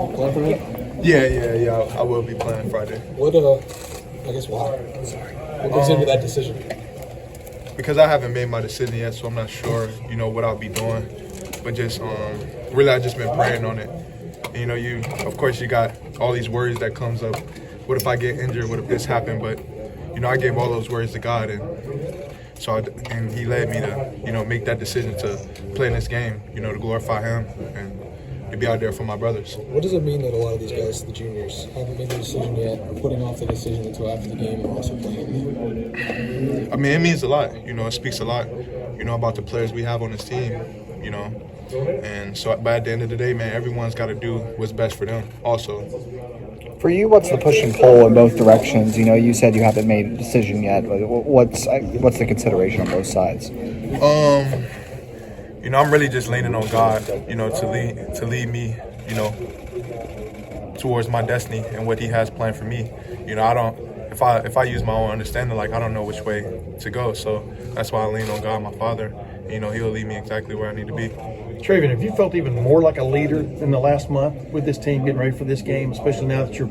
playing for him? Yeah. I will be playing Friday. What, I guess why? Sorry. What goes into that decision? Because I haven't made my decision yet, so I'm not sure, what I'll be doing. But just, really, I've just been praying on it. And, of course, you got all these worries that comes up. What if I get injured? What if this happened? But, I gave all those worries to God, and He led me to, make that decision to play in this game, to glorify Him and to be out there for my brothers. What does it mean that a lot of these guys, the juniors, haven't made the decision yet, or putting off the decision until after the game and also playing? I mean, it means a lot. It speaks a lot, about the players we have on this team, And so, but at the end of the day, man, everyone's got to do what's best for them also. For you, what's the push and pull in both directions? You said you haven't made a decision yet. What's the consideration on both sides? I'm really just leaning on God, to lead me, towards my destiny and what He has planned for me. If I use my own understanding, I don't know which way to go. So that's why I lean on God, my Father. He'll lead me exactly where I need to be. TreVeyon, have you felt even more like a leader in the last month with this team getting ready for this game, especially now that you're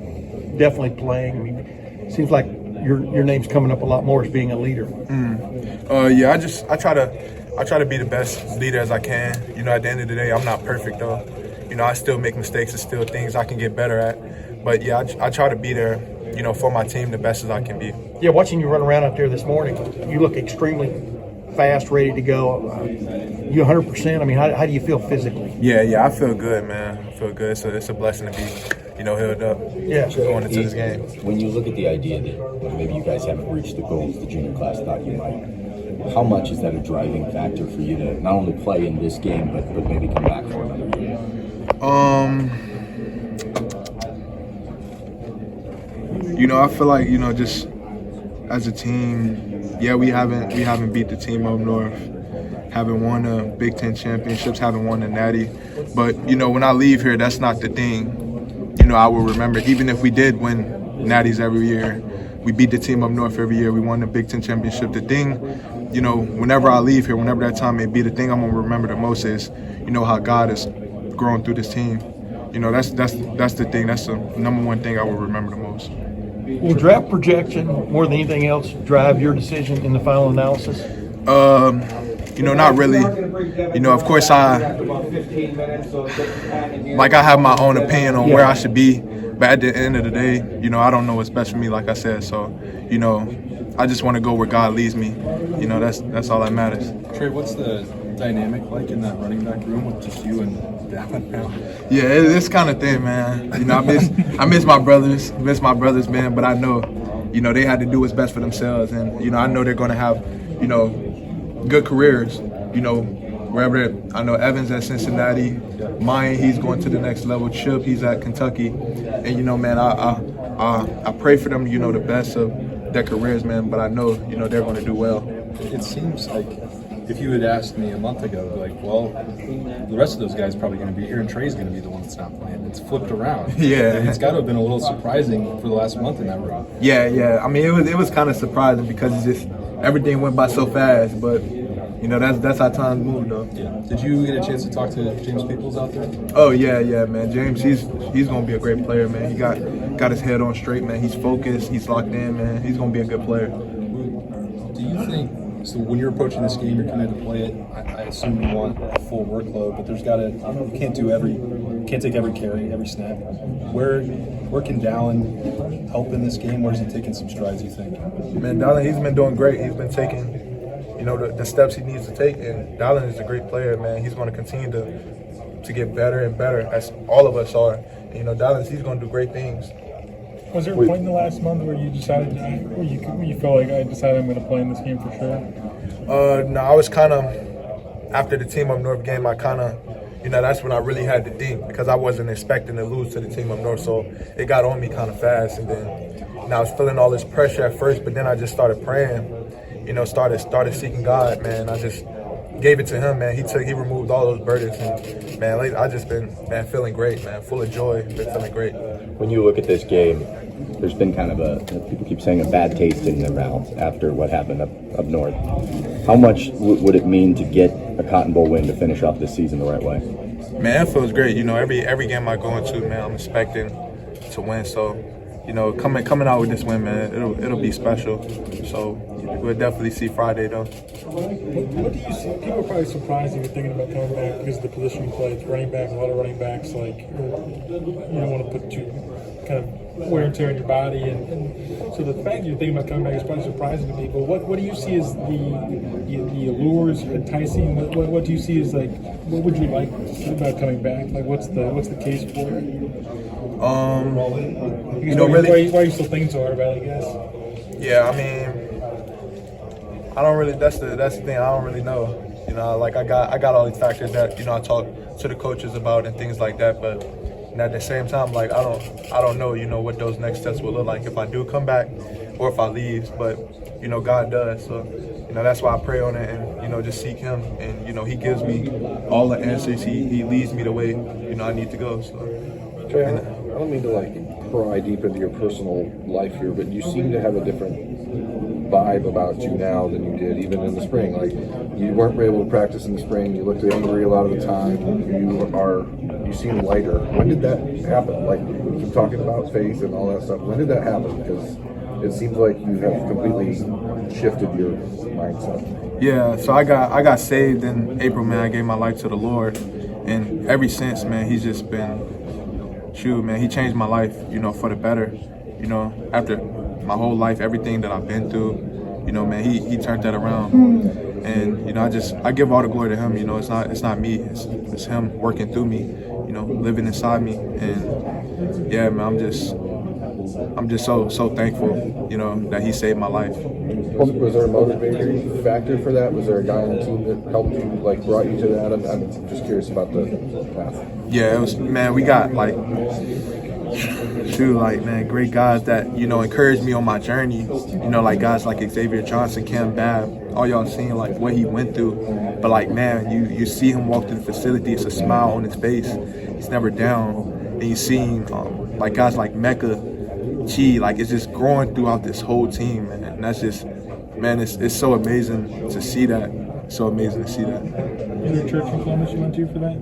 definitely playing? I mean, it seems like your name's coming up a lot more as being a leader. Yeah, I try to be the best leader as I can. At the end of the day, I'm not perfect though. I still make mistakes. There's still things I can get better at. But yeah, I try to be there, for my team the best as I can be. Yeah, watching you run around out there this morning, you look extremely fast, ready to go. You 100%? I mean, how do you feel physically? Yeah, I feel good, man. I feel good. It's a blessing to be, healed up going into this game. When you look at the idea that maybe you guys haven't reached the goals the junior class thought you might, how much is that a driving factor for you to not only play in this game, but maybe come back for another year? I feel like, just as a team, yeah, we haven't beat the team up north, haven't won the Big Ten championships, haven't won the Natty. But, when I leave here, that's not the thing, I will remember. Even if we did win Natties every year, we beat the team up north every year, we won the Big Ten championship. The thing, whenever I leave here, whenever that time may be, the thing I'm going to remember the most is, how God has grown through this team. That's the thing. That's the number one thing I will remember the most. Will draft projection, more than anything else, drive your decision in the final analysis? Not really. Of course I have my own opinion on where I should be, but at the end of the day, I don't know what's best for me, like I said. So, I just want to go where God leads me. That's all that matters. Trey, what's the dynamic like in that running back room with just you and Dallin now? Yeah, it's kind of thin, man. I miss my brothers, man. But I know, they had to do what's best for themselves, and I know they're going to have, good careers. Wherever I know Evans at Cincinnati, Mayan, he's going to the next level. Chip, he's at Kentucky, and man, I pray for them, the best of their careers, man. But I know, they're going to do well. It seems like if you had asked me a month ago, well, the rest of those guys are probably going to be here, and Trey's going to be the one that's not playing. It's flipped around. Yeah, and it's got to have been a little surprising for the last month in that room. Yeah. I mean, it was kind of surprising because it's just everything went by so fast, but. That's how time moved, though. Yeah. Did you get a chance to talk to James Peoples out there? Oh yeah, man. James, he's gonna be a great player, man. He got his head on straight, man. He's focused. He's locked in, man. He's gonna be a good player. Do you think? So when you're approaching this game, you're committed to play it. I assume you want a full workload, but you can't take every carry, every snap. Where can Dallin help in this game? Where's he taking some strides, you think? Man, Dallin, he's been doing great. He's been taking. The steps he needs to take, and Dallin is a great player, man. He's going to continue to get better and better, as all of us are. And, Dallin, he's going to do great things. Was there a point in the last month where you decided, where you felt like I decided I'm going to play in this game for sure? No, I was kind of, after the Team Up North game, I kind of, that's when I really had to think, because I wasn't expecting to lose to the Team Up North, so it got on me kind of fast. And then I was feeling all this pressure at first, but then I just started praying. Started seeking God, man. I just gave it to Him, man. He removed all those burdens, and man, I just been, man, feeling great, man, full of joy, been feeling great. When you look at this game, there's been kind of people keep saying, a bad taste in the mouth after what happened up north. How much would it mean to get a Cotton Bowl win to finish off this season the right way? Man, it feels great. You know, every game I go into, man, I'm expecting to win. So, you know, coming out with this win, man, it'll be special. So we'll definitely see Friday though. What do you see? People are probably surprised that you're thinking about coming back because of the position you play. It's running back, a lot of running backs. Like you don't want to put too kind of wear and tear on your body, and so the fact that you're thinking about coming back is probably surprising to people. What do you see as the allures enticing? What do you see as like? What would you like about coming back? Like what's the case for it? You know, really. Why are you still thinking so hard about it? I guess. Yeah, I mean, I don't really. That's the thing. I don't really know. You know, like I got all these factors that I talk to the coaches about and things like that. But at the same time, like I don't know. You know what those next steps will look like if I do come back or if I leave. But God does. So that's why I pray on it and just seek Him. And He gives me all the answers. He leads me the way I need to go. So. Trey, I don't mean to pry deep into your personal life here, but you seem to have a different vibe about you now than you did even in the spring. Like you weren't able to practice in the spring. You looked angry a lot of the time. You seem lighter. When did that happen? Like we keep talking about faith and all that stuff. When did that happen? Because it seems like you have completely shifted your mindset. Yeah, so I got saved in April, man. I gave my life to the Lord, and ever since, man, He's just been. Shoot, man, He changed my life, for the better. After my whole life, everything that I've been through, man, He turned that around. And I give all the glory to Him. It's not me, it's Him working through me, living inside me. And yeah, man, I'm just so thankful, that He saved my life. Was there a motivating factor for that? Was there a guy on the team that helped you, like brought you to that? I'm just curious about the path. Yeah, it was, man, we got great guys that, encouraged me on my journey. Like guys like Xavier Johnson, Cam Babb, all y'all seen like what he went through. But like, man, you see him walk through the facility, it's a smile on his face. He's never down. And you seen like guys like Mecca, Chi, like it's just growing throughout this whole team. And that's just, man, it's so amazing to see that. So amazing to see that. Is there a church in Columbus you went to for that?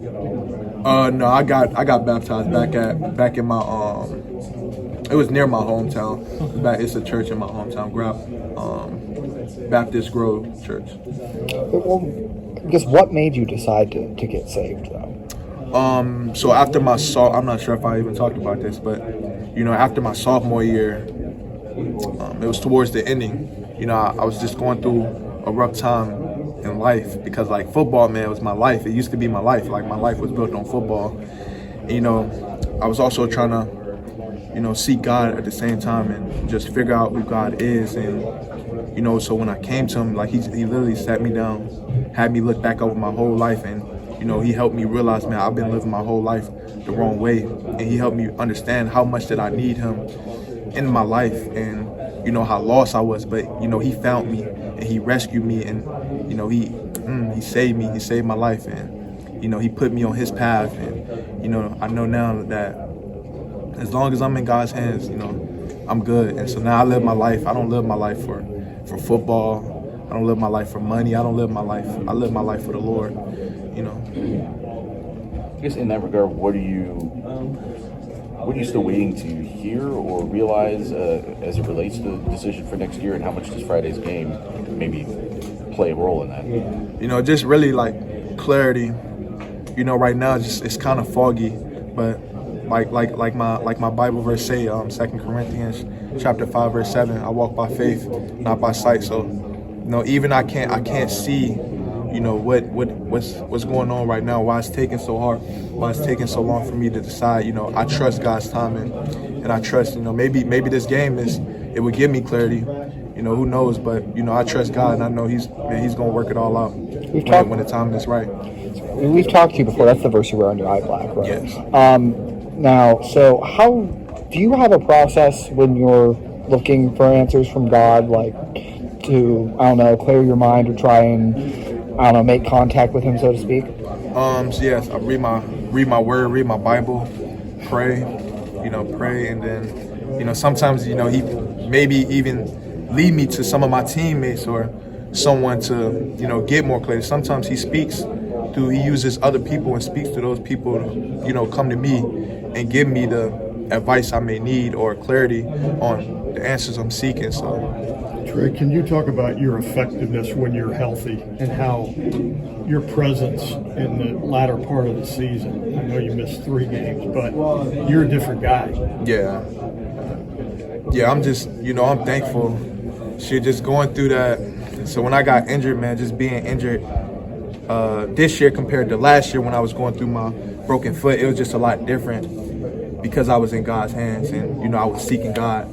No, I got baptized back in my it was near my hometown. It's a church in my hometown, Baptist Grove Church. Well, I guess what made you decide to get saved though? So after my I'm not sure if I even talked about this, but after my sophomore year, it was towards the ending. I was just going through a rough time in life because like football, man, was my life. It used to be my life. Like my life was built on football. And, I was also trying to, seek God at the same time and just figure out who God is. And, so when I came to Him, like he literally sat me down, had me look back over my whole life. And, He helped me realize, man, I've been living my whole life the wrong way. And He helped me understand how much that I need Him in my life and, how lost I was. But, He found me and He rescued me and, He saved me. He saved my life. And, He put me on His path. And, I know now that as long as I'm in God's hands, I'm good. And so now I live my life. I don't live my life for football. I don't live my life for money. I don't live my life. I live my life for the Lord, I guess in that regard, what are you still waiting to hear or realize as it relates to the decision for next year, and how much does Friday's game maybe play a role in that? Just really like clarity. Right now it's kind of foggy, but like my Bible verse say, 2 Corinthians chapter 5 verse 7. I walk by faith, not by sight. So, even I can't see, what's going on right now. Why it's taking so hard? Why it's taking so long for me to decide? I trust God's timing, and I trust. Maybe this game it would give me clarity. Who knows? But I trust God, and I know He's gonna work it all out when the time is right. We've talked to you before. That's the verse you wear on your eye black, right? Yes. Now, so how do you have a process when you're looking for answers from God, like to, I don't know, clear your mind or try and, I don't know, make contact with Him, so to speak? So yes, I read my word, read my Bible, pray, and then, sometimes, He maybe even lead me to some of my teammates or, someone to, get more clarity. Sometimes he uses other people and speaks to those people to, come to me and give me the advice I may need or clarity on the answers I'm seeking. So, Trey, can you talk about your effectiveness when you're healthy and how your presence in the latter part of the season? I know you missed 3 games, but you're a different guy. Yeah, I'm just, I'm thankful. Shit, just going through that. So when I got injured, man, just being injured this year compared to last year when I was going through my broken foot, it was just a lot different because I was in God's hands and, I was seeking God.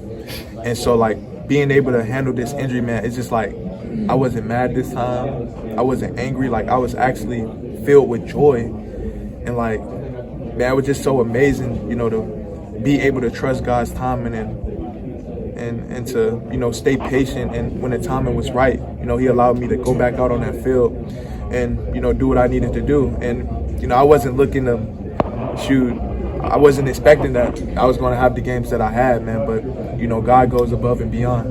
And so, like, being able to handle this injury, man, it's just like I wasn't mad this time. I wasn't angry. Like, I was actually filled with joy. And, like, man, it was just so amazing, to be able to trust God's timing and to, stay patient. And when the timing was right, he allowed me to go back out on that field and, do what I needed to do. And, I wasn't looking to shoot. I wasn't expecting that I was going to have the games that I had, man. But, God goes above and beyond.